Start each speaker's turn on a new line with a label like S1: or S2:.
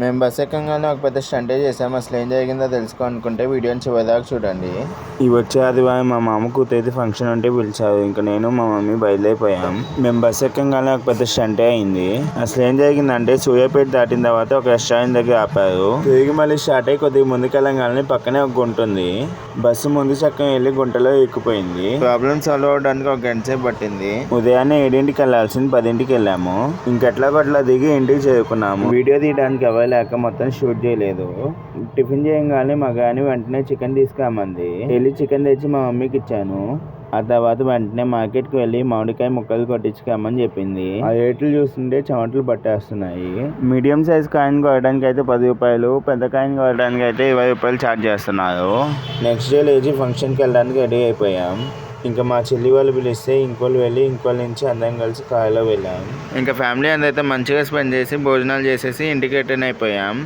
S1: మేము బస్ ఎక్కగానే ఒక పెద్ద స్టంటే చేసాము. అసలు ఏం జరిగిందో తెలుసుకోవాలనుకుంటే వీడియోని చివరిదాకా చూడండి.
S2: ఈ వచ్చే ఆదివారం మా మామ కూతురిది ఫంక్షన్ ఉంటే పిలిచారు. ఇంకా నేను మా మమ్మీ బయలుదేరిపోయాం. మేము బస్ ఎక్కగానే ఒక పెద్ద స్టంటే అయింది. అసలు ఏం జరిగిందంటే సూర్యాపేట దాటిన తర్వాత ఒక రెస్టారెంట్ దగ్గర ఆపారు. తిరిగి మళ్ళీ స్టార్ట్ అయ్యి కొద్దిగా ముందుకెళ్ళగానే పక్కనే ఒక గుంట ఉంది. బస్సు ముందు చక్కగా వెళ్ళి గుంటలో ఇరుక్కుపోయింది. ప్రాబ్లం సాల్వ్ అవడానికి ఒక గంట సేపు పట్టింది. ఉదయాన్నే 7ంటికి వెళ్ళాల్సింది 10ంటికి వెళ్ళాము. ఇంకెట్లా గట్లా దిగి ఇంటికి చేరుకున్నాము. వీడియో తీయడానికి లేక మొత్తం షూట్ చేయలేదు. టిఫిన్ చేయగానే మా గాని వెంటనే చికెన్ తీసుకురామంది. వెళ్ళి చికెన్ తెచ్చి మా మమ్మీకి ఇచ్చాను. ఆ తర్వాత వెంటనే మార్కెట్కి వెళ్ళి మామిడికాయ ముక్కలు కొట్టించుకోమని చెప్పింది. ఆ రేట్లు చూస్తుంటే చెమటలు పట్టేస్తున్నాయి. మీడియం సైజ్ కాయిన్ కొనడానికి అయితే 10 రూపాయలు, పెద్ద కాయిన్ కొనడానికి అయితే 20 రూపాయలు ఛార్జ్ చేస్తున్నారు. నెక్స్ట్ డే లేచి ఫంక్షన్కి వెళ్ళడానికి రెడీ అయిపోయాం. ఇంకా మా చెల్లి వాళ్ళు పిలిస్తే ఇంకోళ్ళు వెళ్ళి ఇంకోళ్ళ నుంచి అందరం కలిసి కారులో వెళ్ళాం. ఇంకా ఫ్యామిలీ అందరితో మంచిగా స్పెండ్ చేసి భోజనాలు చేసేసి ఇంటికి రిటర్న్ అయిపోయాం.